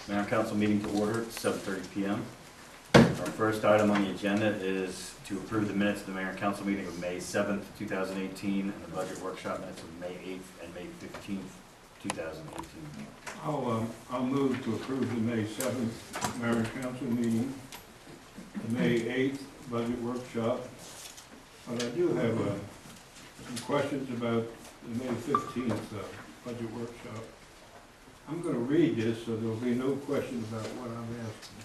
Mayor and Council meeting to order at 7:30 p.m. Our first item on the agenda is to approve the minutes of the Mayor and Council meeting of May 7th, 2018, and the budget workshop minutes of May 8th and May 15th, 2018. I'll move to approve the May 7th Mayor and Council meeting, the May 8th budget workshop. But I do have some questions about the May 15th budget workshop. I'm going to read this so there'll be no question about what I'm asking.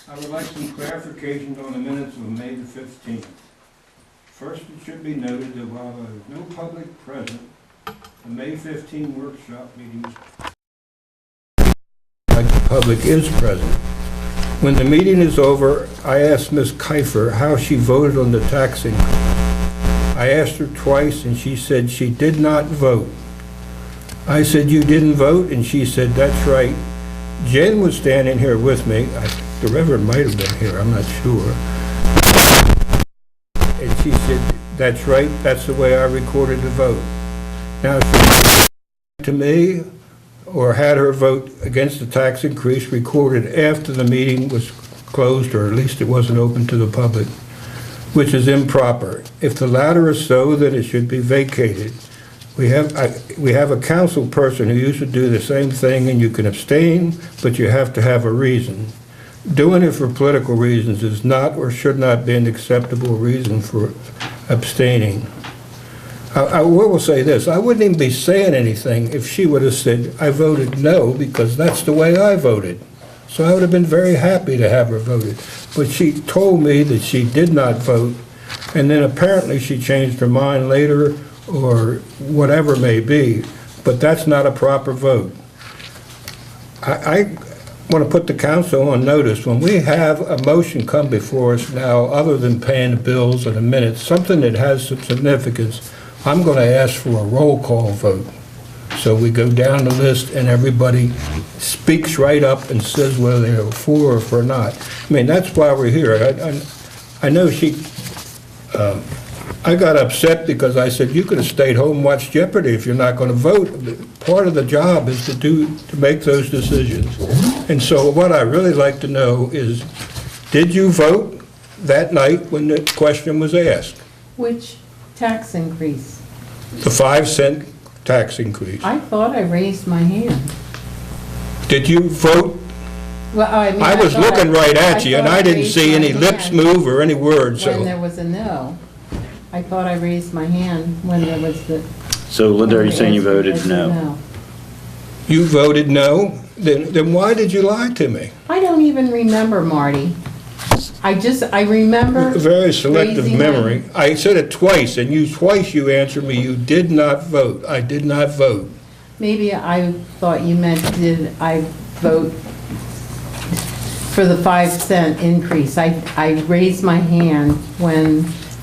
I would like some clarifications on the minutes of May the 15th. First, it should be noted that while there is no public present, the May 15 workshop meetings, like the public is present. When the meeting is over, I asked Ms. Kiefer how she voted on the tax increase. I asked her twice and she said she did not vote. I said, "You didn't vote?" And she said, "That's right." Jen was standing here with me. The Reverend might have been here, I'm not sure. And she said, "That's right, that's the way I recorded the vote." Now, she to me, or had her vote against the tax increase recorded after the meeting was closed, or at least it wasn't open to the public, which is improper. If the latter is so, then it should be vacated. We have a council person who used to do the same thing, and you can abstain, but you have to have a reason. Doing it for political reasons is not or should not be an acceptable reason for abstaining. I will say this, I wouldn't even be saying anything if she would have said, "I voted no because that's the way I voted." So I would have been very happy to have her voted. But she told me that she did not vote, and then apparently she changed her mind later, or whatever may be, but that's not a proper vote. I want to put the council on notice, when we have a motion come before us now, other than paying the bills and the minutes, something that has some significance, I'm going to ask for a roll call vote. So we go down the list and everybody speaks right up and says whether they're for or for not. I mean, that's why we're here. I know I got upset because I said, "You could have stayed home and watched Jeopardy if you're not going to vote." Part of the job is to make those decisions. And so what I really like to know is, did you vote that night when the question was asked? Which tax increase? The 5-cent tax increase. I thought I raised my hand. Did you vote? Well, I was looking right at you and I didn't see any lips move or any words. When there was a no. I thought I raised my hand when there was the... So Linda, are you saying you voted no? You voted no? Then why did you lie to me? I don't even remember, Marty. I remember... Very selective raising memory. I said it twice, and twice you answered me, you did not vote. I did not vote. Maybe I thought you meant, did I vote for the 5-cent increase? I raised my hand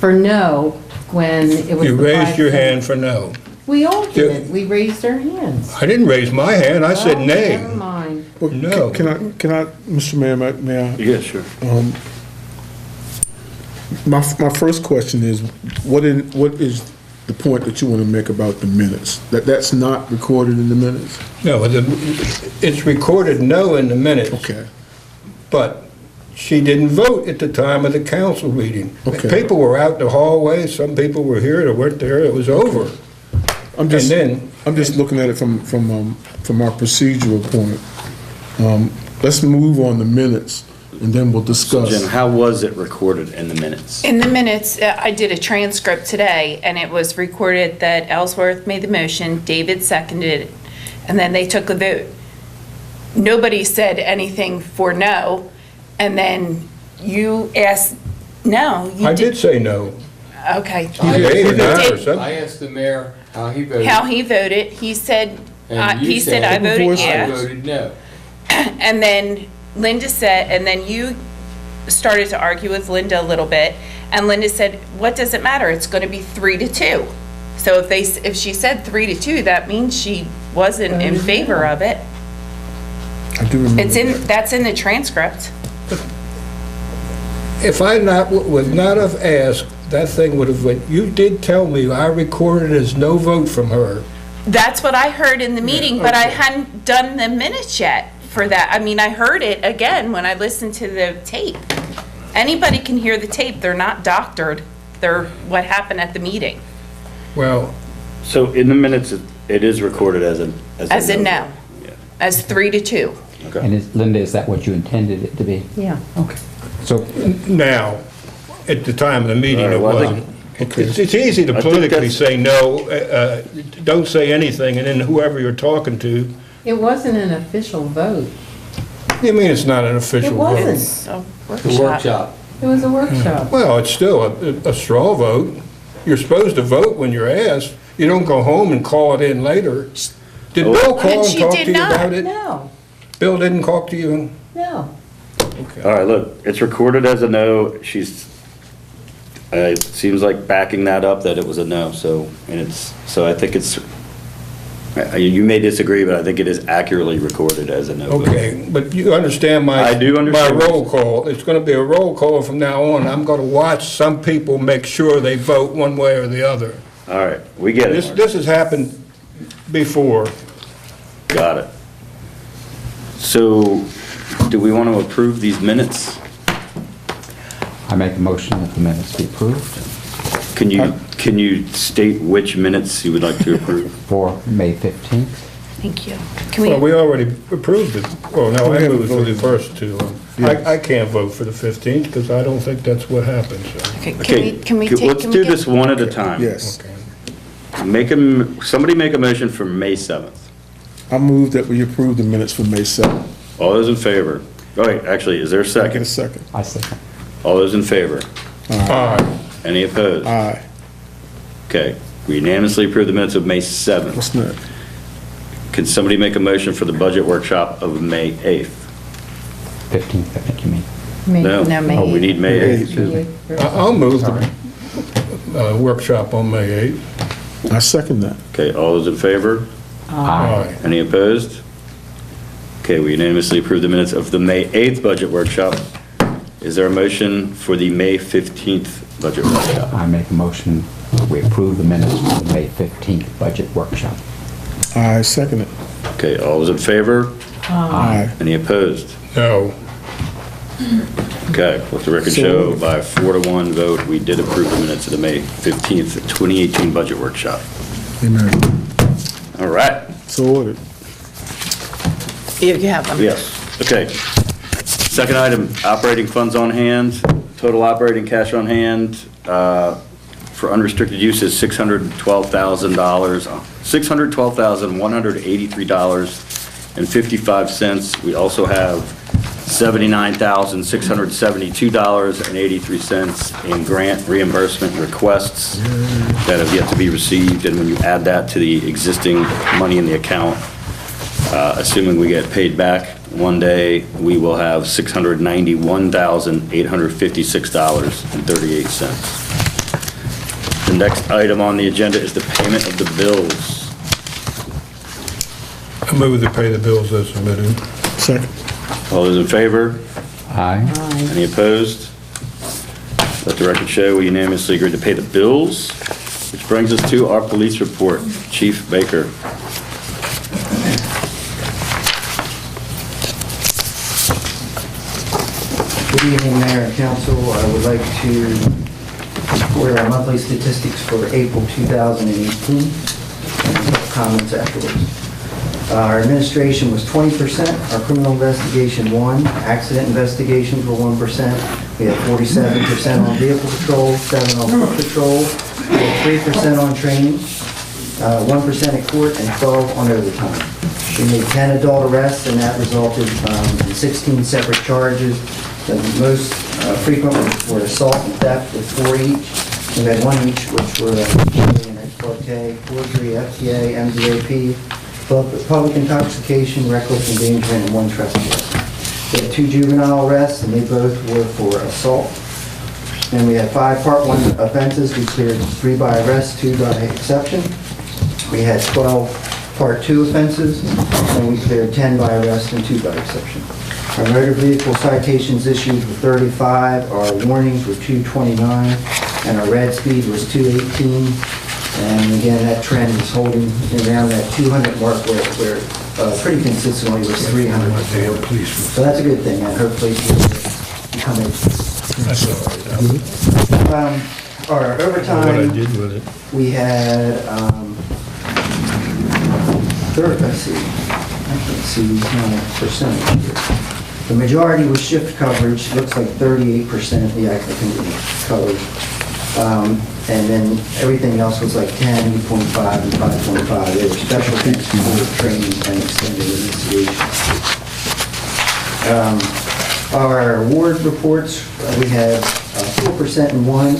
for no, when it was You the raised your 5 hand cents. for no. We all did. We raised our hands. I didn't raise my hand, I said Oh, nay. never mind. Well, No. Can I, Mr. Mayor, may I? Yeah, sure. My first question is, what is the point that you want to make about the minutes? That's not recorded in the minutes? No, it's recorded no in the minutes. Okay. But she didn't vote at the time of the council meeting. Okay. People were out in the hallway, some people were here that weren't there, it was over. I'm just then- looking at it from our procedural point. Let's move on the minutes, and then we'll discuss. Jen, how was it recorded in the minutes? In the minutes, I did a transcript today, and it was recorded that Ellsworth made the motion, David seconded it, and then they took a vote. Nobody said anything for no, and then you asked no. I did say no. Okay. You gave it out or Did- something. I asked the mayor how he voted. How he voted, he said, And you he said I said, voted voice- I yes. voted no. And then Linda said, and then you started to argue with Linda a little bit, and Linda said, "What does it matter? It's going to be 3-2." So if she said 3-2, that means she wasn't in favor of it. I do remember. That's in the transcript. If I would not have asked, that thing would have went, you did tell me I recorded as no vote from her. That's what I heard in the meeting, but I okay. hadn't done the minutes yet for that. I mean, I heard it again when I listened to the tape. Anybody can hear the tape. They're not doctored. They're what happened at the meeting. Well, So in the minutes, it is recorded as a. As a no. Yeah. As 3-2. Okay. And Linda, is that what you intended it to be? Yeah. Okay. So, now, at the time of the meeting, All right, it well, I wasn't. It's easy to I think politically that's- say no, don't say anything, and then whoever you're talking to, It wasn't an official vote. you mean it's not an official It vote? wasn't. So, The workshop. It was a workshop. Well, it's still a straw vote. You're supposed to vote when you're asked. You don't go home and call it in later. Did Oh. Bill call and She talk did to you not. about it? No, Bill didn't talk to you? no. All right, look, it's recorded as a no. She's, it seems like backing that up that it was a no, so, and it's, so I think it's, you may disagree, but I think it is accurately recorded as a no. vote. Okay, but you understand my... I do understand. My roll call. It's going to be a roll call from now on. I'm going to watch some people make sure they vote one way or the other. All right, we get it. This has happened before. Got it. So, do we want to approve these minutes? I make a motion that the minutes be approved Can you state which minutes you would like to approve? for May 15th. Thank you. Can Well, we, we already approved it. Well, no, We I haven't moved for the voted. first two. I can't vote for the 15th because I don't think that's what happened, so. okay, Okay, can we take? let's can we do get- this one at a time. Yes. Somebody make a motion for May 7th. I move that we approve the minutes for May 7th. All those in favor? Oh, wait, actually, is there a Can I get a second? second? I second. All those in favor? Aye. Any opposed? Aye. Okay, we unanimously approve the minutes of May 7th. What's next? Can somebody make a motion for the budget workshop of May 8th? 15th, I think you mean. May- No? No, May Oh, we 8th. need May 8th, too. May I'll move Sorry. the workshop on May 8th. I second that. Okay, all those in favor? Aye. Any opposed? Okay, we unanimously approve the minutes of the May 8th budget workshop. Is there a motion for the May 15th budget workshop? I make a motion that we approve the minutes for the May 15th budget workshop. I second it. Okay, all those in favor? Aye. Any opposed? No. Okay, let the record show by a 4-1 vote, we did approve the minutes of the May 15th, 2018 budget workshop. Amen. All right, So ordered. You have them. yes, okay. Second item, operating funds on hand, total operating cash on hand for unrestricted use is $612,000, $612,183.55. We also have $79,672.83 in grant reimbursement requests that have yet to be received, and when you add that to the existing money in the account, assuming we get paid back one day, we will have $691,856.38. The next item on the agenda is the payment of the bills. I move to pay the bills as submitted. Second. All those in favor? Aye. Any opposed? Let the record show we unanimously agreed to pay the bills, which brings us to our police report. Chief Baker. Good evening, Mayor and Council. I would like to report our monthly statistics for April 2018, and comments afterwards. Our administration was 20%, our criminal investigation 1%, accident investigations were 1%, we had 47% on vehicle patrol, 7% on foot patrol, we had 3% on training, 1% at court, and 12% on overtime. We made 10 adult arrests, and that resulted in 16 separate charges. The most frequent were assault and theft with 4 each. We had 1 each, which were forgery, FTA, MDAP, public intoxication, reckless endangerment, and 1 trespass. We had 2 juvenile arrests, and they both were for assault. Then we had 5 Part 1 offenses. We cleared 3 by arrest, 2 by exception. We had 12 Part 2 offenses, and we cleared 10 by arrest and 2 by exception. Our motor vehicle citations issued were 35, our warnings were 229, and our red speed was 218. And again, that trend is holding around that 200 mark where pretty consistently was 300 a quarter. So that's a good thing, and hopefully it will become a. That's all right. Our What I overtime, did with it. we had, let's see, I can't see these percentage here. The majority was shift coverage, looks like 38% the applicant covered. And then everything else was like 10, 8.5, and 5.5. They were special things for training and extended initiation. Our award reports, we had 4% in one,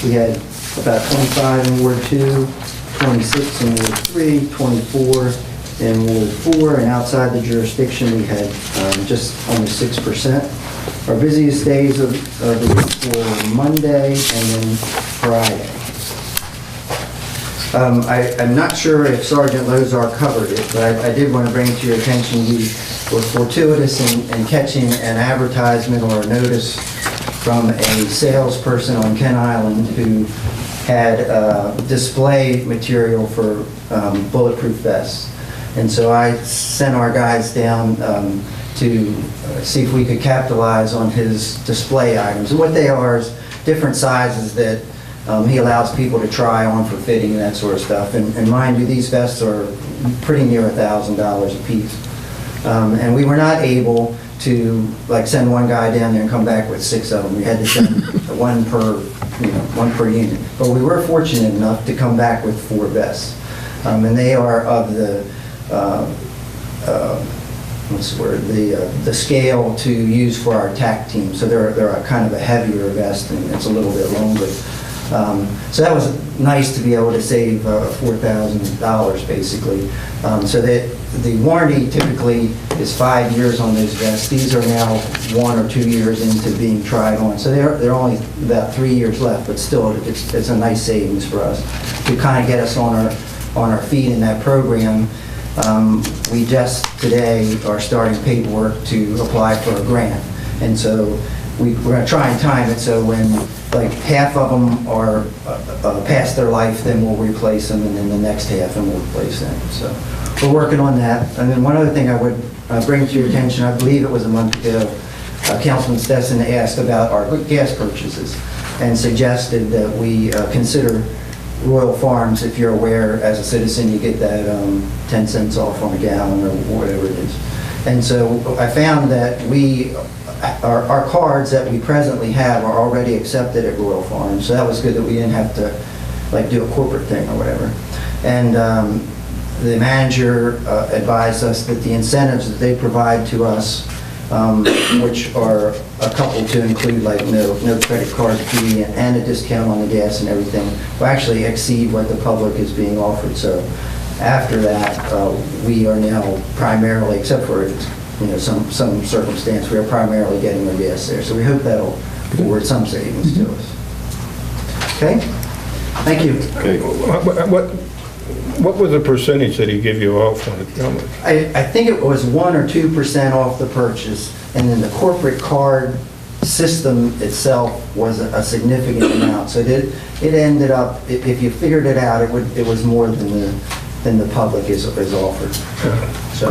we had about 25 in Ward 2, 26 in Ward 3, 24 in Ward 4, and outside the jurisdiction, we had just under 6%. Our busiest days of the week were Monday and then Friday. I'm not sure if Sergeant Lozar covered it, but I did want to bring to your attention, we were fortuitous in catching an advertisement or a notice from a salesperson on Kent Island who had display material for bulletproof vests. And so I sent our guys down to see if we could capitalize on his display items. And what they are is different sizes that he allows people to try on for fitting and that sort of stuff. And mind you, these vests are pretty near $1,000 a piece. And we were not able to send one guy down there and come back with 6 of them. We had to send one per unit. But we were fortunate enough to come back with 4 vests. And they are of the what's the word? The scale to use for our TAC team. So they're a kind of a heavier vest, and it's a little bit longer. So that was nice to be able to save $4,000 basically. So that the warranty typically is 5 years on those vests. These are now 1 or 2 years into being tried on. So they're only about 3 years left, but still it's a nice savings for us to kind of get us on our feet in that program. We just today are starting paperwork to apply for a grant. And so we're going to try and time it so when half of them are past their life, then we'll replace them, and then the next half and we'll replace them. So we're working on that. And then one other thing I would bring to your attention, I believe it was a month ago, Councilman Stetson asked about our gas purchases and suggested that we consider Royal Farms. If you're aware, as a citizen, you get that 10 cents off on a gallon or whatever it is. And so I found that our cards that we presently have are already accepted at Royal Farms. So that was good that we didn't have to do a corporate thing or whatever. And the manager advised us that the incentives that they provide to us, which are a couple to include no credit card fee and a discount on the gas and everything, will actually exceed what the public is being offered. So after that, we are now primarily, except for some circumstance, we are primarily getting our gas there. So we hope that'll forward some savings to us. Okay? Thank you. Okay. What was the percentage that he gave you off on it? How much? I think it was 1 or 2% off the purchase, and then the corporate card system itself was a significant amount. So it ended up, if you figured it out, it was more than the public is offered. So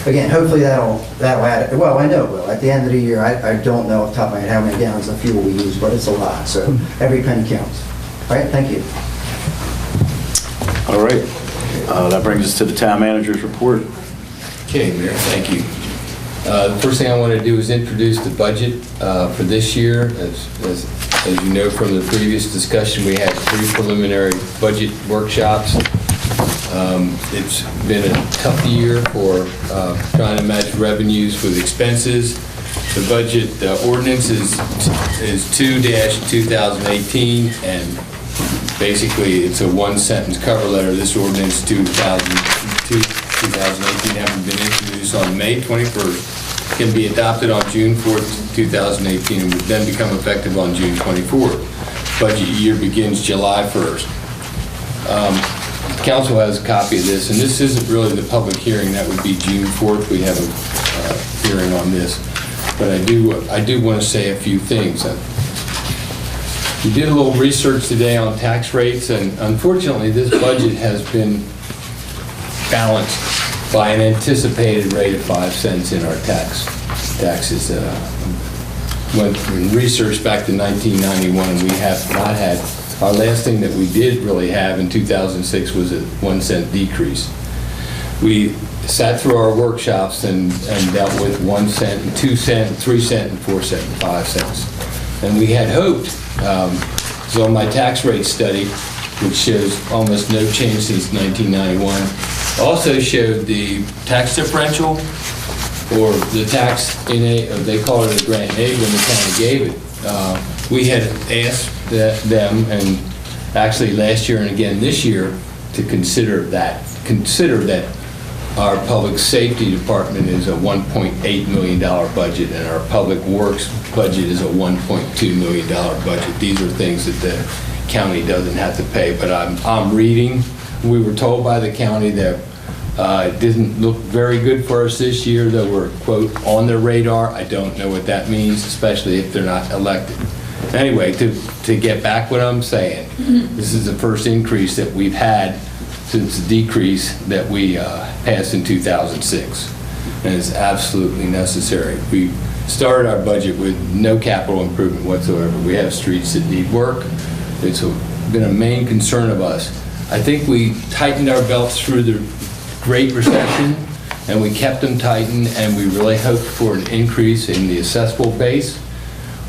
again, hopefully that'll add it. Well, I know it will. At the end of the year, I don't know off the top of my head how many gallons of fuel we use, but it's a lot. So every penny counts. All right, thank you. All right. That brings us to the town manager's report. Okay, Mayor, thank you. The first thing I want to do is introduce the budget for this year. As you know from the previous discussion, we had 3 preliminary budget workshops. It's been a tough year for trying to match revenues with expenses. The budget ordinance is 2-2018, and basically it's a 1-sentence cover letter. This ordinance 2018 having been introduced on May 21st can be adopted on June 4th, 2018, and would then become effective on June 24th. Budget year begins July 1st. Council has a copy of this, and this isn't really the public hearing. That would be June 4th. We have a hearing on this. But I do want to say a few things. We did a little research today on tax rates, and unfortunately this budget has been balanced by an anticipated rate of 5 cents in our taxes. Went and researched back to 1991, and we have not had, our last thing that we did really have in 2006 was a 1 cent decrease. We sat through our workshops and dealt with 1 cent, and 2 cent, 3 cent, and 4 cent, and 5 cents. And we had hoped, so my tax rate study, which shows almost no change since 1991, also showed the tax differential, or the tax in they call it a grant in aid when the county gave it. We had asked them, and actually last year and again this year, to consider that our public safety department is a $1.8 million budget, and our public works budget is a $1.2 million budget. These are things that the county doesn't have to pay, but I'm reading. We were told by the county that it didn't look very good for us this year, that we're, quote, on their radar. I don't know what that means, especially if they're not elected. Anyway, to get back what I'm saying, this is the first increase that we've had since the decrease that we passed in 2006, and it's absolutely necessary. We started our budget with no capital improvement whatsoever. We have streets that need work. It's been a main concern of us. I think we tightened our belts through the Great Recession, and we kept them tightened, and we really hoped for an increase in the assessable base,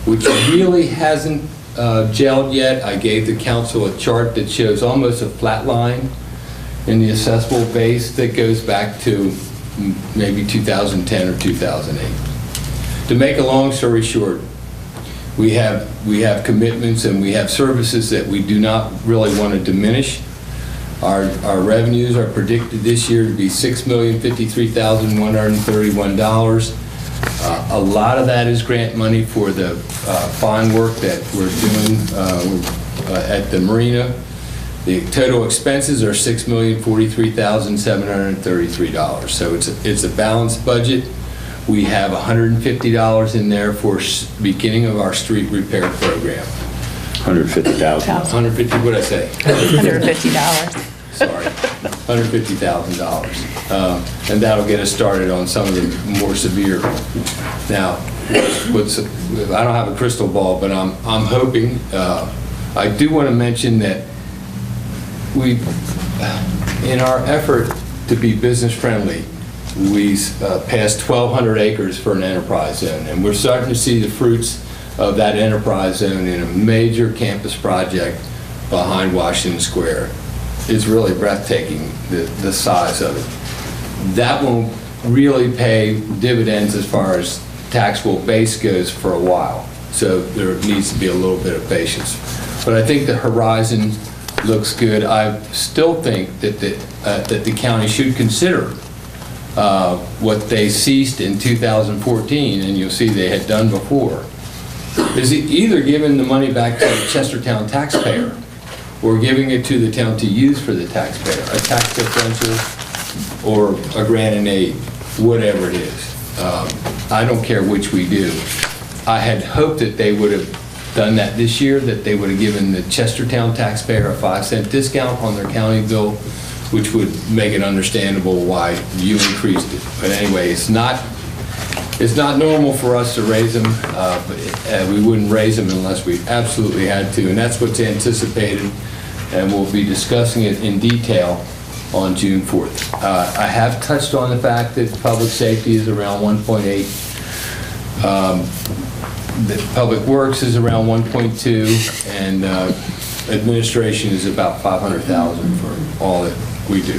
which really hasn't gelled yet. I gave the council a chart that shows almost a flat line in the assessable base that goes back to maybe 2010 or 2008. To make a long story short, we have commitments and we have services that we do not really want to diminish. Our revenues are predicted this year to be $6,053,131. A lot of that is grant money for the fine work that we're doing at the marina. The total expenses are $6,043,733. So it's a balanced budget. We have $150 in there for beginning of our street repair program. 150,000. 150, what did I say? $150. Sorry, $150,000. And that'll get us started on some of the more severe. Now, I don't have a crystal ball, but I'm hoping, I do want to mention that we, in our effort to be business friendly, we passed 1,200 acres for an enterprise zone, and we're starting to see the fruits of that enterprise zone in a major campus project behind Washington Square. It's really breathtaking, the size of it. That won't really pay dividends as far as taxable base goes for a while, so there needs to be a little bit of patience. But I think the horizon looks good. I still think that the county should consider what they ceased in 2014, and you'll see they had done before, is either giving the money back to the Chestertown taxpayer or giving it to the town to use for the taxpayer, a tax differential or a grant and aid, whatever it is. I don't care which we do. I had hoped that they would have done that this year, that they would have given the Chestertown taxpayer a 5-cent discount on their county bill, which would make it understandable why you increased it. But anyway, it's not normal for us to raise them, but we wouldn't raise them unless we absolutely had to, and that's what's anticipated, and we'll be discussing it in detail on June 4th. I have touched on the fact that public safety is around 1.8. The public works is around 1.2, and administration is about 500,000 for all that we do.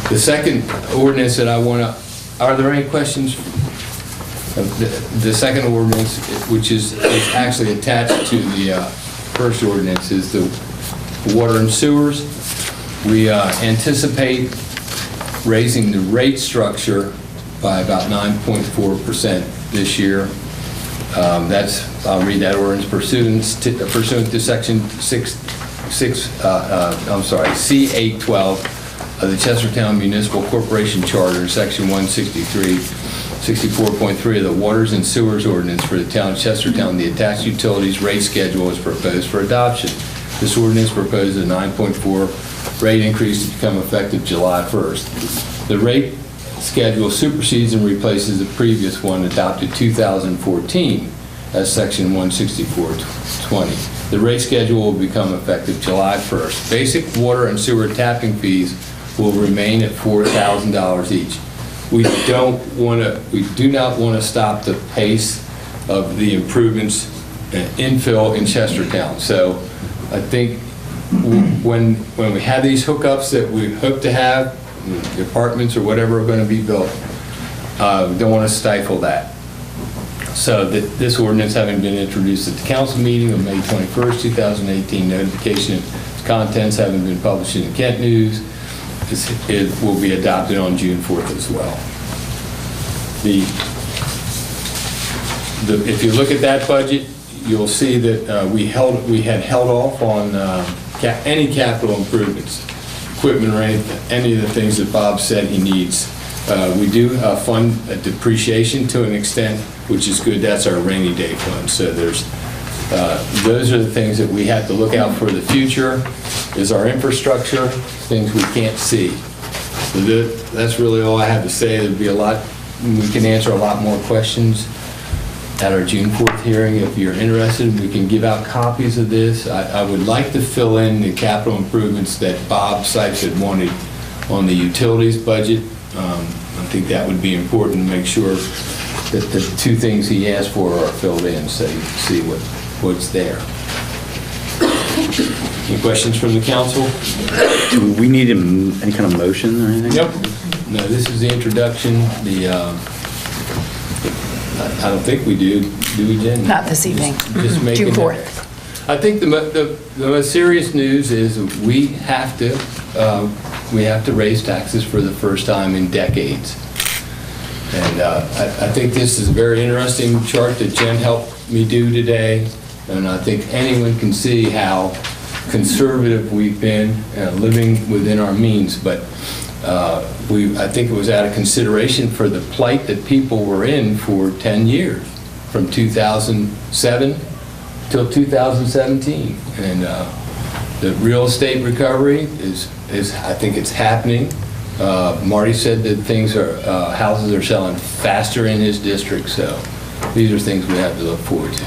The second ordinance that I want to, are there any questions? The second ordinance, which is actually attached to the first ordinance, is the water and sewers. We anticipate raising the rate structure by about 9.4% this year. I'll read that ordinance pursuant to section C812 of the Chestertown Municipal Corporation Charter, section 163, 64.3 of the Waters and Sewers Ordinance for the town of Chestertown. The attached utilities rate schedule is proposed for adoption. This ordinance proposes a 9.4 rate increase to become effective July 1st. The rate schedule supersedes and replaces the previous one adopted 2014 as Section 16420. The rate schedule will become effective July 1st. Basic water and sewer tapping fees will remain at $4,000 each. We do not want to stop the pace of the improvements and infill in Chestertown. So I think when we have these hookups that we hope to have, the apartments or whatever are going to be built, we don't want to stifle that. So this ordinance having been introduced at the council meeting of May 21st, 2018, notification of contents having been published in the Kent News, it will be adopted on June 4th as well. If you look at that budget, you'll see that we had held off on any capital improvements, equipment or any of the things that Bob said he needs. We do fund a depreciation to an extent, which is good. That's our rainy day fund. So those are the things that we have to look out for the future, is our infrastructure, things we can't see. So that's really all I have to say. There'll be a lot, we can answer a lot more questions at our June 4th hearing. If you're interested, we can give out copies of this. I would like to fill in the capital improvements that Bob Sipes had wanted on the utilities budget. I think that would be important to make sure that the two things he asked for are filled in, so you can see what's there. Any questions from the council? Do we need any kind of motion or anything? Yep. No, this is the introduction. I don't think we do we, Jen? Not this evening. Just make June it. 4th. I think the most serious news is we have to raise taxes for the first time in decades. And I think this is a very interesting chart that Jen helped me do today. And I think anyone can see how conservative we've been, living within our means. But I think it was out of consideration for the plight that people were in for 10 years, from 2007 till 2017. And the real estate recovery is I think it's happening. Marty said that houses are selling faster in his district, so these are things we have to look forward to.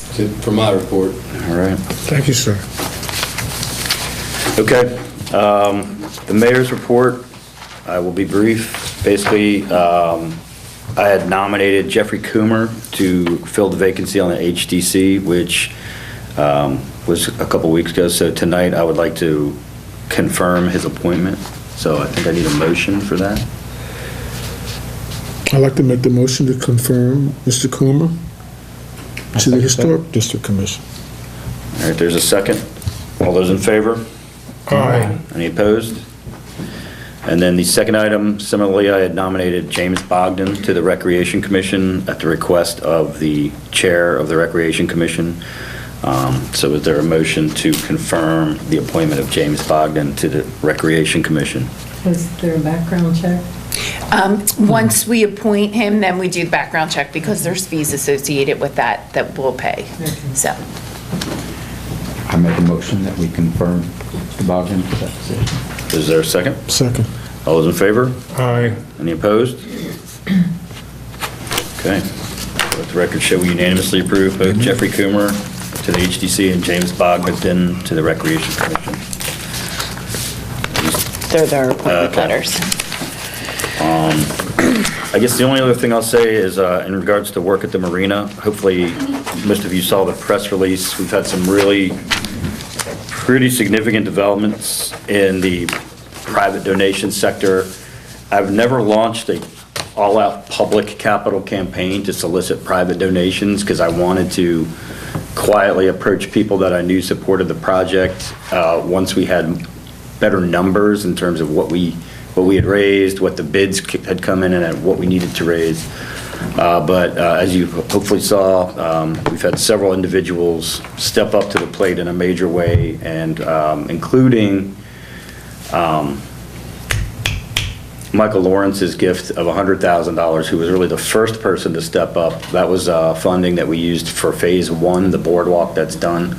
That's it for my report. All right. Thank you, sir. Okay. The mayor's report, I will be brief. Basically, I had nominated Jeffrey Coomer to fill the vacancy on the HDC, which was a couple weeks ago. So tonight I would like to confirm his appointment. So I think I need a motion for that. I'd like to make the motion to confirm Mr. Coomer to the Historic District Commission. All right, there's a second. All those in favor? Aye. Any opposed? And then the second item, similarly, I had nominated James Bogdan to the Recreation Commission at the request of the chair of the Recreation Commission. So is there a motion to confirm the appointment of James Bogdan to the Recreation Commission? Was there a background check? Once we appoint him, then we do the background check because there's fees associated with that we'll pay. So, I make a motion that we confirm Mr. Bogdan for that position. Is there a second? Second. All those in favor? Aye. Any opposed? Okay. Let the record show we unanimously approve both Jeffrey Coomer to the HDC and James Bogdan to the Recreation Commission. they're their appointment letters. I guess the only other thing I'll say is in regards to work at the marina, hopefully most of you saw the press release. We've had some really pretty significant developments in the private donation sector. I've never launched a all-out public capital campaign to solicit private donations because I wanted to quietly approach people that I knew supported the project once we had better numbers in terms of what we had raised, what the bids had come in, and what we needed to raise. But as you hopefully saw, we've had several individuals step up to the plate in a major way, and including Michael Lawrence's gift of $100,000, who was really the first person to step up. That was funding that we used for phase one, the boardwalk that's done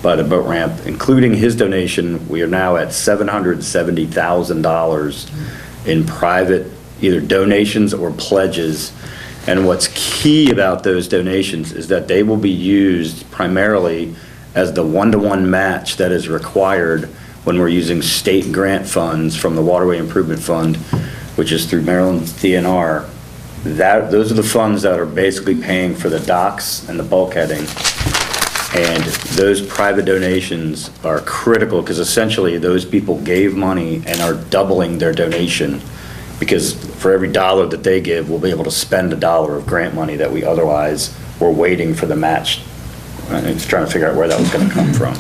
by the boat ramp. Including his donation, we are now at $770,000 in private either donations or pledges. And what's key about those donations is that they will be used primarily as the one-to-one match that is required when we're using state grant funds from the Waterway Improvement Fund, which is through Maryland's DNR. Those are the funds that are basically paying for the docks and the bulkheading. And those private donations are critical because essentially those people gave money and are doubling their donation, because for every dollar that they give, we'll be able to spend $1 of grant money that we otherwise were waiting for the match. I was trying to figure out where that was going to come from.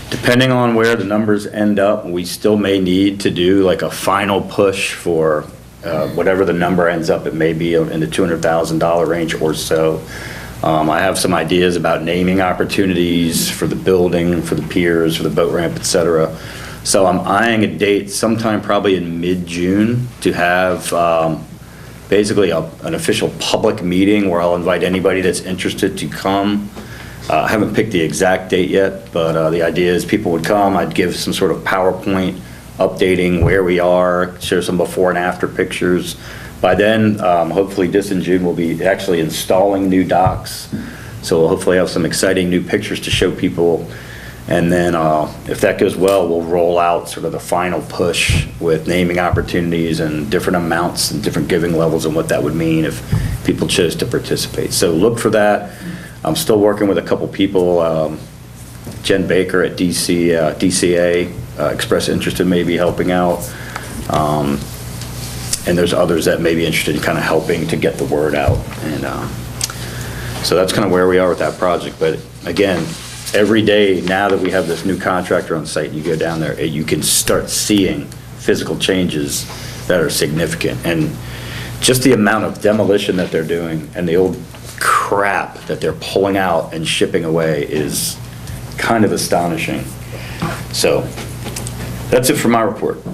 Depending on where the numbers end up, we still may need to do like a final push for whatever the number ends up. It may be in the $200,000 range or so. I have some ideas about naming opportunities for the building, for the piers, for the boat ramp, et cetera. So I'm eyeing a date sometime probably in mid-June to have basically an official public meeting where I'll invite anybody that's interested to come. I haven't picked the exact date yet, but the idea is people would come. I'd give some sort of PowerPoint updating where we are, share some before and after pictures. By then, hopefully just in June, we'll be actually installing new docks. So we'll hopefully have some exciting new pictures to show people. And then if that goes well, we'll roll out sort of the final push with naming opportunities and different amounts and different giving levels and what that would mean if people chose to participate. So look for that. I'm still working with a couple people. Jen Baker at DCA expressed interest in maybe helping out. And there's others that may be interested in kind of helping to get the word out. And so that's kind of where we are with that project. But again, every day now that we have this new contractor on site, you go down there, you can start seeing physical changes that are significant. And just the amount of demolition that they're doing and the old crap that they're pulling out and shipping away is kind of astonishing. So that's it for my report.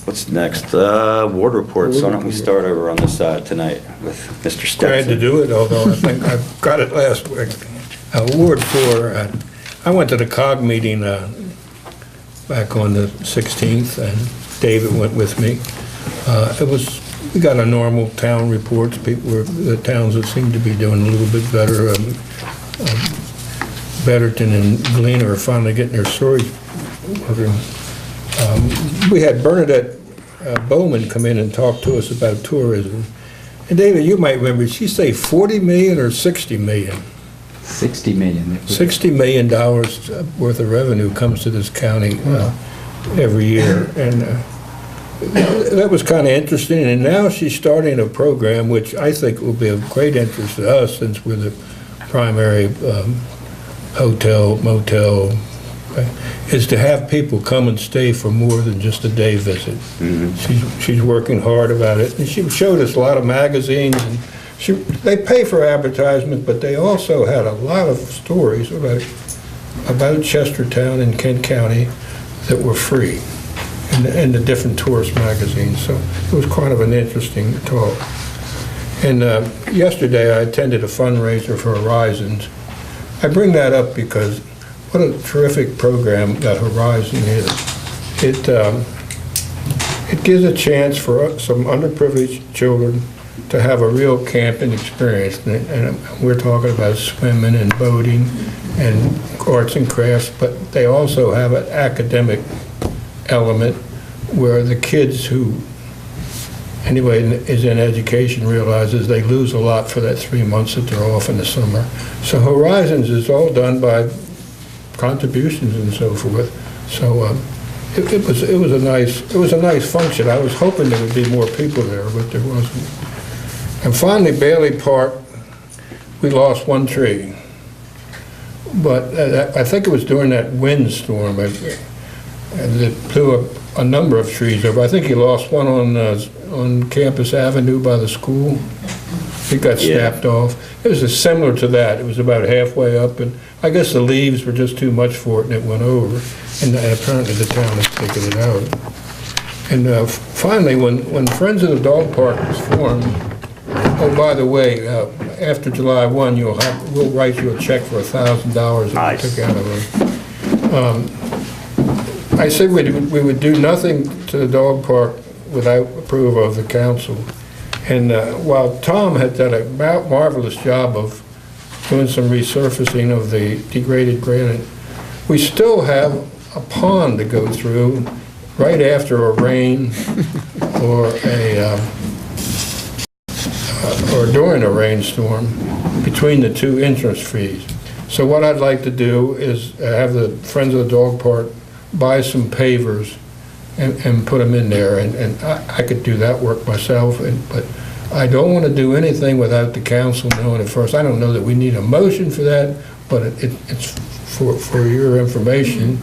What's next? Ward reports. Why don't we start over on this side tonight with Mr. Stetson? Glad to do it, although I think I got it last week. Ward 4, I went to the COG meeting back on the 16th, and David went with me. We got a normal town reports. The towns that seem to be doing a little bit better. Betterton and Galena are finally getting their storage working. We had Bernadette Bowman come in and talk to us about tourism. And David, you might remember, she say 40 million or 60 million? 60 million. $60 million worth of revenue comes to this county every year. And that was kind of interesting. And now she's starting a program which I think will be of great interest to us since we're the primary hotel, motel, is to have people come and stay for more than just a day visit. Mm-hmm. She's working hard about it. And she showed us a lot of magazines. And they pay for advertisement, but they also had a lot of stories about Chestertown and Kent County that were free in the different tourist magazines. So it was kind of an interesting talk. And yesterday I attended a fundraiser for Horizons. I bring that up because what a terrific program that Horizon is. It gives a chance for some underprivileged children to have a real camping experience. And we're talking about swimming and boating and arts and crafts, but they also have an academic element where the kids who, anyway, is in education realizes they lose a lot for that 3 months that they're off in the summer. So Horizons is all done by contributions and so forth. So it was a nice function. I was hoping there would be more people there, but there wasn't. And finally, Bailey Park, we lost one tree. But I think it was during that windstorm that blew a number of trees over. I think he lost one on Campus Avenue by the school. It got snapped off. It was similar to that. It was about halfway up, and I guess the leaves were just too much for it, and it went over. And apparently the town has taken it out. And finally, when Friends of the Dog Park was formed, Oh, by the way, after July 1, we'll write you a check for $1,000 that Nice. we took out of it. I said we would do nothing to the dog park without approval of the council. And while Tom had done a marvelous job of doing some resurfacing of the degraded granite, we still have a pond to go through right after a rain or or during a rainstorm between the two entrance fees. So what I'd like to do is have the Friends of the Dog Park buy some pavers and put them in there, and I could do that work myself, but I don't want to do anything without the council knowing it first. I don't know that we need a motion for that, but it's for your information.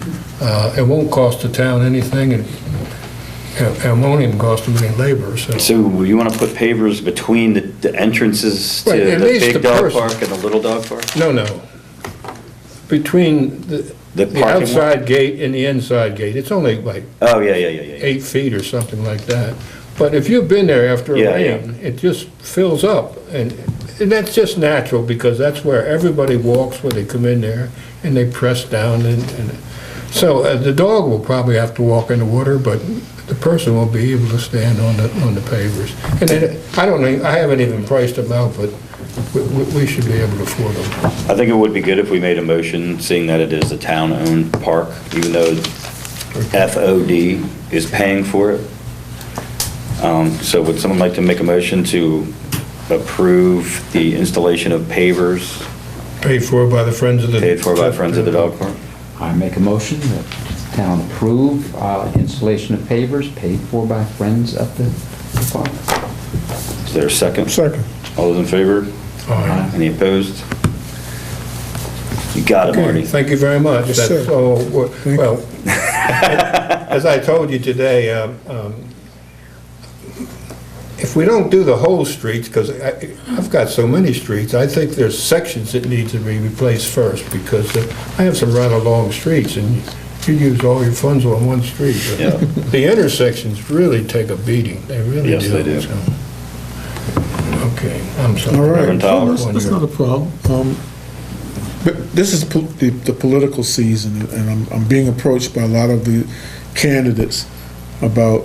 It won't cost the town anything, and won't even cost them any labor, so. So you want to put pavers between the entrances to Right, at the least big the dog person- park and the little dog park? No. Between The the parking lot? outside gate and the inside gate, it's only like Oh, yeah. 8 feet or something like that. But if you've been there after a Yeah, rain, it just fills up. And that's just natural, because that's where everybody walks when they come in there, and they press down. So the dog will probably have to walk in the water, but the person will be able to stand on the pavers. And then, I haven't even priced them out, but we should be able to afford them. I think it would be good if we made a motion, seeing that it is a town-owned park, even though FOD is paying for it. So would someone like to make a motion to approve the installation of pavers Paid for by the Friends of the... paid for by Friends of the Dog Park? I make a motion that the town approve installation of pavers paid for by Friends of the Park. Is there a second? Second. All those in favor? Aye. Any opposed? You got it, Okay, Marty. thank you very much. Yes, That's sir. all, Thank well, as I told you today, if we don't do the whole streets, because I've got so many streets, I think there's sections that need to be replaced first, because I have some rather long streets, and you use all your funds on one street. Yeah. The intersections really take a beating, they really do. Yes, they do. So. Okay, I'm sorry. All right, Reverend Towers. that's not a problem. But this is the political season, and I'm being approached by a lot of the candidates about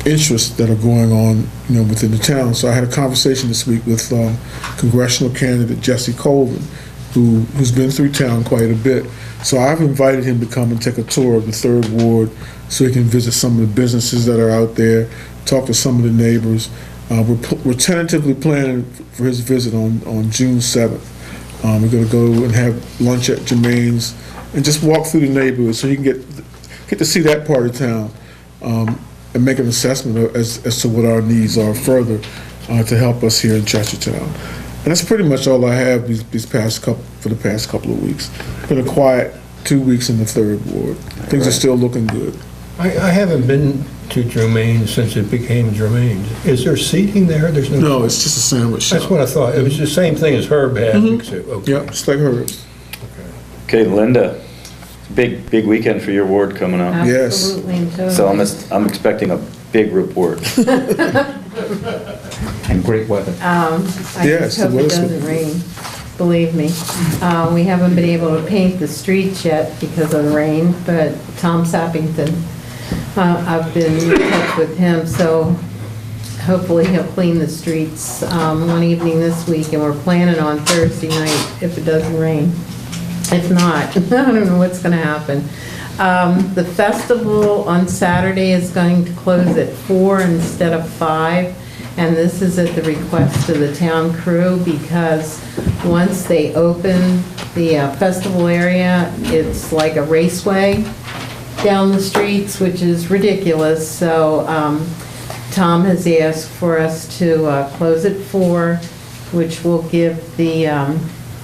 interests that are going on, within the town. So I had a conversation this week with congressional candidate Jesse Colvin, who's been through town quite a bit. So I've invited him to come and take a tour of the 3rd Ward so he can visit some of the businesses that are out there, talk to some of the neighbors. We're tentatively planning for his visit on June 7th. We're going to go and have lunch at Jermaine's and just walk through the neighborhood so he can get to see that part of town, and make an assessment as to what our needs are further to help us here in Chestertown. And that's pretty much all I have for the past couple of weeks. Been a quiet 2 weeks in the 3rd Ward. Things are still looking good. I haven't been to Germain since it became Germain's. Is there seating there? There's no... No, it's just a sandwich shop. That's what I thought. It was the same thing as Herb had. Okay. Yeah, just like hers. Okay, Linda, big weekend for your ward coming up. Yes. Absolutely, and So totally. I'm expecting a big report. And great weather. I Yes, just hope the it weather's doesn't rain, believe me. We haven't been able to paint the streets yet because of the rain, but Tom Sappington, I've been in touch with him, so hopefully he'll clean the streets one evening this week, and we're planning on Thursday night if it doesn't rain. If not, I don't know what's gonna happen. The festival on Saturday is going to close at 4 instead of 5, and this is at the request of the town crew, because once they open the festival area, it's like a raceway down the streets, which is ridiculous. So Tom has asked for us to close at 4, which will give the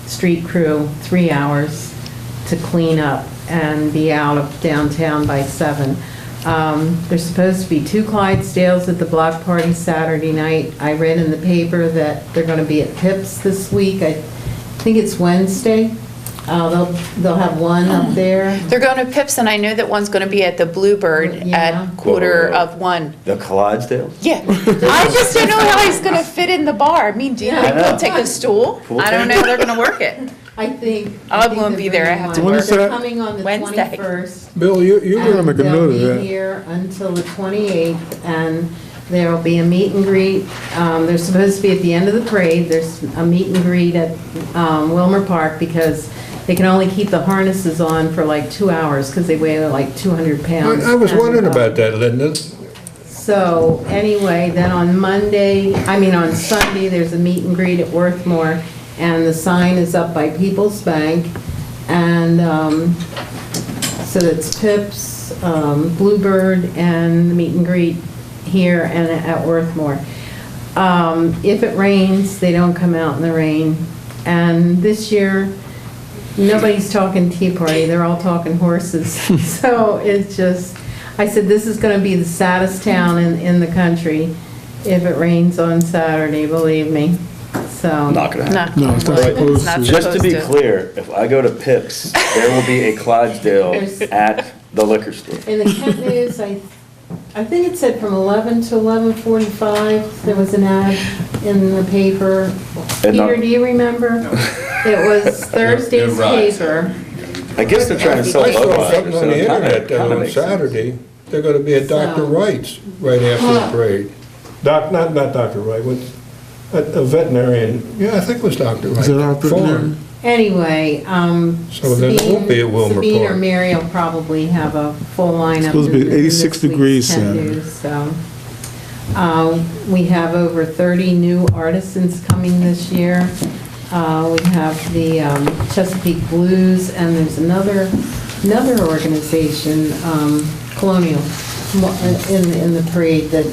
street crew 3 hours to clean up and be out of downtown by 7. There's supposed to be 2 Clydesdales at the block party Saturday night. I read in the paper that they're going to be at Pips this week. I think it's Wednesday. They'll have one up there. They're going to Pips, and I know that one's going to be at the Bluebird Yeah. at 1:15. The Clydesdale? Yeah. I just don't know how he's going to fit in the bar. I mean, do you Yeah. think I know. he'll take a stool? Pool I don't know how they're going to work it. I think. I won't be there. I have to When is They're that? coming on the Wednesday. 21st. Bill, you're gonna make a note of And they'll be that. here until the 28th, and there'll be a meet and greet. They're supposed to be at the end of the parade. There's a meet and greet at Wilmer Park, because they can only keep the harnesses on for like 2 hours, because they weigh like 200 pounds. I was And, wondering about that, Linda. So, anyway, then on Sunday, there's a meet and greet at Worthmore, and the sign is up by People's Bank, and so that's Pips, Bluebird, and the meet and greet here and at Worthmore. If it rains, they don't come out in the rain, and this year, nobody's talking Tea Party, they're all talking horses, so it's just, I said, this is gonna be the saddest town in the country if it rains on Saturday, believe me, so. Not gonna happen. No, it's not Well, supposed it's not to. Just to be supposed clear, if I go to Pips, there will be a Clydesdale There's- at the liquor store. In the Kent News, I think it said from 11 to 11:45, there was an ad in the paper. And not- Peter, do you remember? It was Thursday's rides. paper. I guess they're trying to sell I saw Budweiser, something so on the it kinda- internet that kinda on makes sense. Saturday, they're gonna be at Dr. Wright's right after the parade. Not Dr. Wright, what's, a veterinarian, yeah, I think it was Dr. Wright. Is that our Farm. veterinarian? Anyway, So then it won't be at Wilmer Sabine or Park. Mary will probably have a full lineup. Supposed to be in this 86 week's degrees Kent Saturday. News, so. We have over 30 new artisans coming this year. We have the Chesapeake Blues, and there's another organization, Colonial, in the parade that,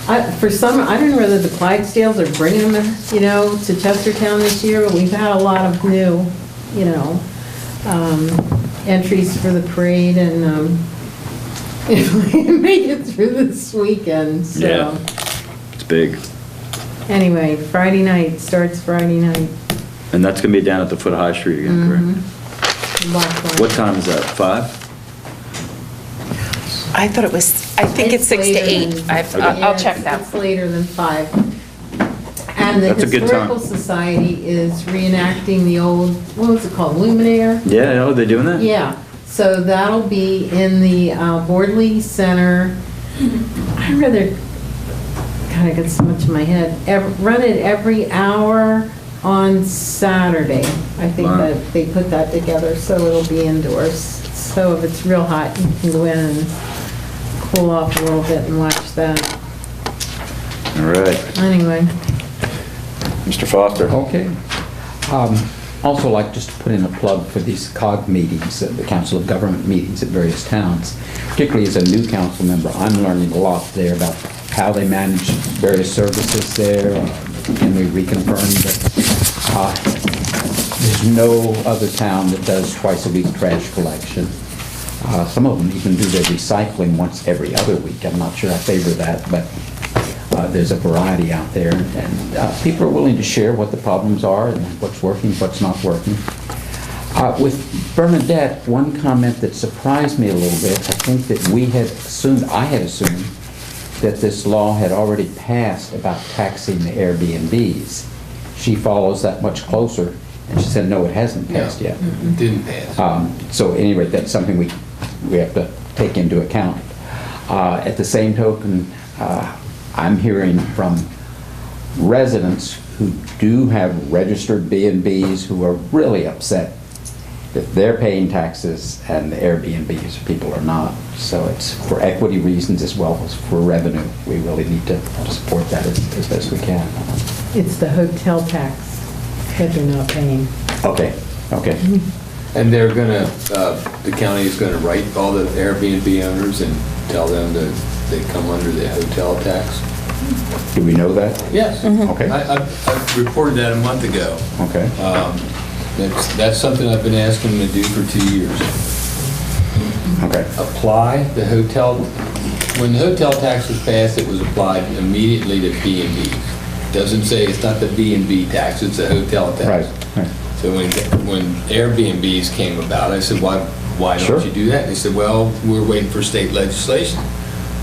I don't know whether the Clydesdales are bringing them, to Chestertown this year, but we've had a lot of new, entries for the parade, and if we make it through this weekend, so. Yeah. It's big. Anyway, Friday night, starts Friday night. And that's gonna be down at the foot of High Street again, correct? What time is that, 5? I thought it was, I think it's 6 to 8. I'll check that. It's later than 5. And the That's a good time. Historical Society is reenacting the old, what was it called, Luminaire? Yeah, oh, they doing that? Yeah, so that'll be in the Bordley Center. I'd rather, God, I got so much in my head, run it every hour on Saturday. I think Wow. that they put that together, so it'll be indoors. So if it's real hot, you can go in and cool off a little bit and watch that. All right. Anyway, Mr. Foster? Okay. Also like just to put in a plug for these COG meetings, the Council of Government meetings at various towns. Particularly as a new council member, I'm learning a lot there about how they manage various services there. Can we reconfirm that there's no other town that does twice a week trash collection. Some of them even do their recycling once every other week. I'm not sure I favor that, but there's a variety out there, and people are willing to share what the problems are and what's working, what's not working. With Bernadette, one comment that surprised me a little bit, I think that I had assumed that this law had already passed about taxing the Airbnbs. She follows that much closer, and she said, no, it hasn't passed yet. Didn't pass. So anyway, that's something we have to take into account. At the same token, I'm hearing from residents who do have registered B&Bs who are really upset that they're paying taxes and the Airbnbs people are not. So it's for equity reasons as well as for revenue. We really need to support that as best we can. it's the hotel tax that they're not paying. Okay. And they're gonna, the county is gonna write all the Airbnb owners and tell them that they come under the hotel tax? Do we know that? Yes. Okay. I reported that a month ago. Okay. That's something I've been asking them to do for 2 years. Okay. Apply the hotel, when the hotel tax was passed, it was applied immediately to B&Bs. Doesn't say, it's not the B&B tax, it's a hotel tax. Right. So when Airbnbs came about, I said, why Sure. don't you do that? They said, well, we're waiting for state legislation.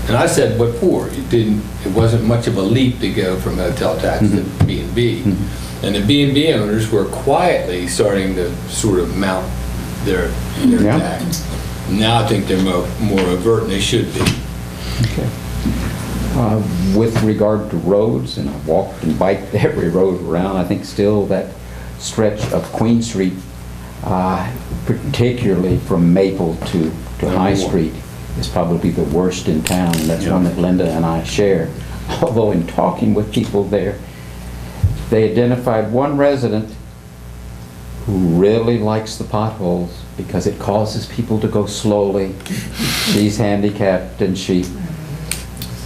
And I said, what for? It wasn't much of a leap to go from hotel tax to B&B. And the B&B owners were quietly starting to sort of mount their Yeah. tax. Now I think they're more overt than they should be. Okay. With regard to roads, and I've walked and biked every road around, I think still that stretch of Queen Street, particularly from Maple to High Street, is probably the worst in town. That's one that Linda and I share. Although in talking with people there, they identified one resident who really likes the potholes because it causes people to go slowly. She's handicapped and she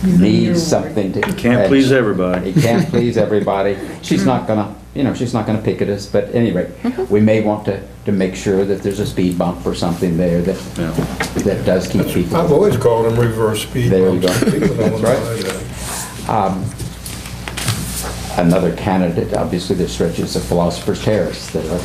needs something to. Can't please everybody. He can't please everybody. She's not gonna, she's not gonna picket us, but at any rate, we may want to make sure that there's a speed bump or something there that does keep people. I've always called them reverse speed There you bumps. go. People don't That's know right. that. Another candidate, obviously, the stretches of Philosopher's Terrace that are,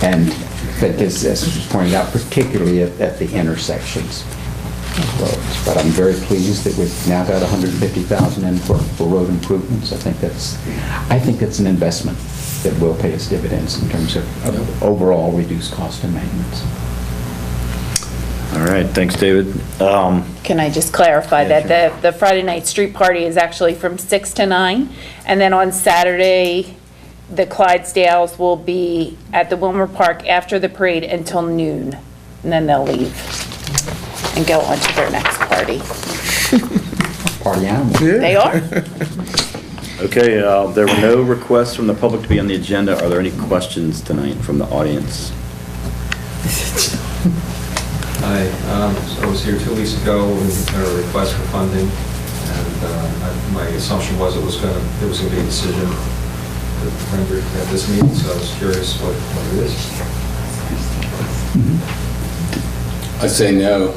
and I think as was pointed out, particularly at the intersections of roads. But I'm very pleased that we've now got 150,000 in for road improvements. I think that's an investment that will pay us dividends in terms of overall reduced cost and maintenance. All right, thanks, David. Can I just clarify that the Friday night street party is actually from 6 to 9, and then on Saturday, the Clydesdales will be at the Wilmer Park after the parade until noon, and then they'll leave and go on to their next party. Party animals. They are? Okay, there were no requests from the public to be on the agenda. Are there any questions tonight from the audience? Hi, I was here 2 weeks ago when we got a request for funding, and my assumption was there was going to be a decision rendered at this meeting, so I was curious what it is. I say no.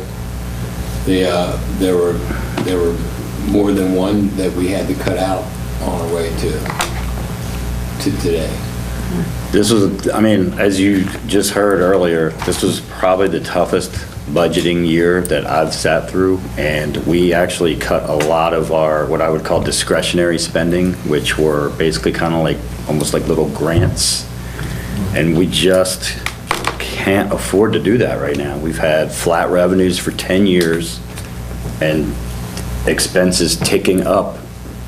There were more than one that we had to cut out on our way to today. This was, as you just heard earlier, this was probably the toughest budgeting year that I've sat through, and we actually cut a lot of our, what I would call discretionary spending, which were basically kind of like, almost like little grants, and we just can't afford to do that right now. We've had flat revenues for 10 years, and expenses ticking up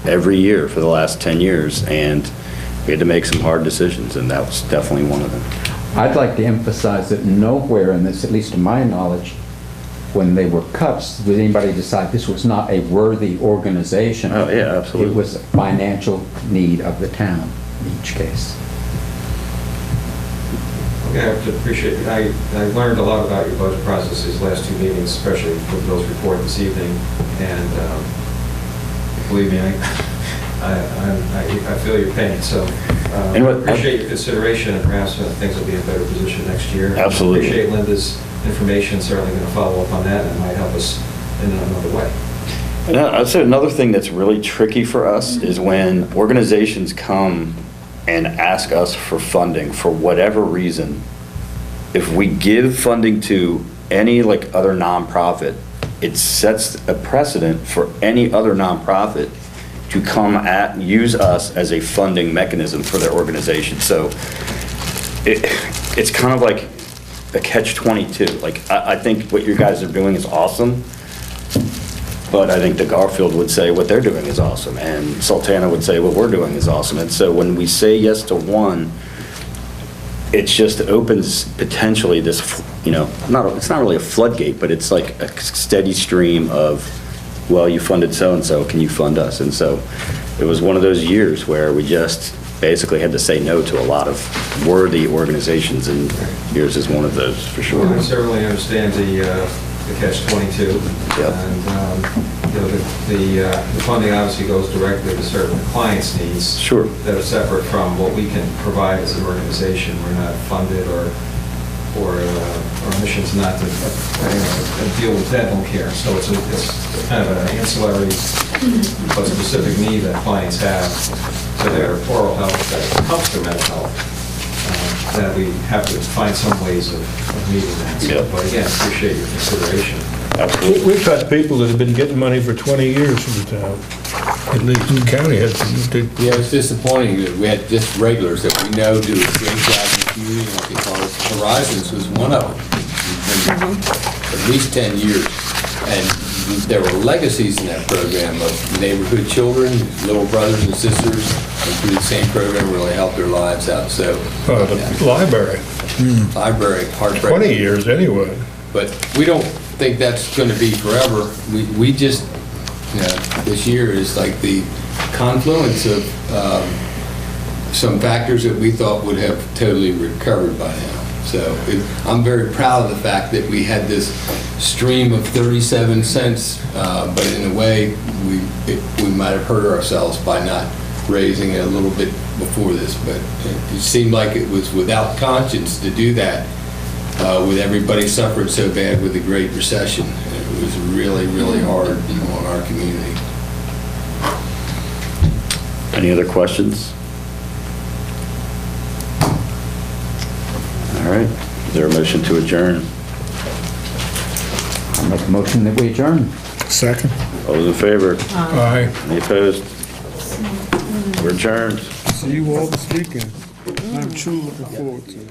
every year for the last 10 years, and we had to make some hard decisions, and that was definitely one of them. I'd like to emphasize that nowhere in this, at least to my knowledge, when they were cuts, did anybody decide this was not a worthy organization? Oh, yeah, absolutely. It was a financial need of the town in each case. Okay, I have to appreciate it. I learned a lot about your budget process these last two meetings, especially with Bill's report this evening, and believe me, I feel your pain, so I appreciate your consideration, and perhaps things will be in a better position next year. Absolutely. I appreciate Linda's information, certainly going to follow up on that, and it might help us in another way. And I'd say another thing that's really tricky for us is when organizations come and ask us for funding for whatever reason. If we give funding to any other nonprofit, it sets a precedent for any other nonprofit to come use us as a funding mechanism for their organization. So it's kind of like a catch-22. I think what you guys are doing is awesome, but I think the Garfield would say what they're doing is awesome, and Sultana would say what we're doing is awesome. And so when we say yes to one, it just opens potentially this, it's not really a floodgate, but it's like a steady stream of, well, you funded so-and-so, can you fund us? And so it was one of those years where we just basically had to say no to a lot of worthy organizations, and yours is one of those, for sure. Well, I certainly understand the catch-22. Yep. And, the funding obviously goes directly to certain clients' needs. Sure. That are separate from what we can provide as an organization. We're not funded or our mission's not to deal with dental care. So it's kind of an ancillary but specific need that clients have. to their oral health that helps their mental health, that we have to find some ways of meeting that. So, Yep. but again, appreciate your consideration. Absolutely. We've had people that have been getting money for 20 years from the town. At least the county has. Yeah, it's disappointing that we had just regulars that we know do a great job in the community, like they call us. Horizons was one of them. At least 10 years. And there were legacies in that program of neighborhood children, little brothers and sisters, and through the same program really helped their lives out. So, The library, library, heartbreaking. 20 years anyway. But we don't think that's going to be forever. We just, this year is like the confluence of some factors that we thought would have totally recovered by now. So I'm very proud of the fact that we had this stream of 37 cents, but in a way, we might have hurt ourselves by not raising it a little bit before this. But it seemed like it was without conscience to do that, with everybody suffering so bad with the Great Recession. It was really, really hard on our community. Any other questions? All right, is there a motion to adjourn? I make a motion that we adjourn. Second. All those in favor? Aye. Any opposed? We're adjourned. See you all this weekend. I'm truly looking forward to it.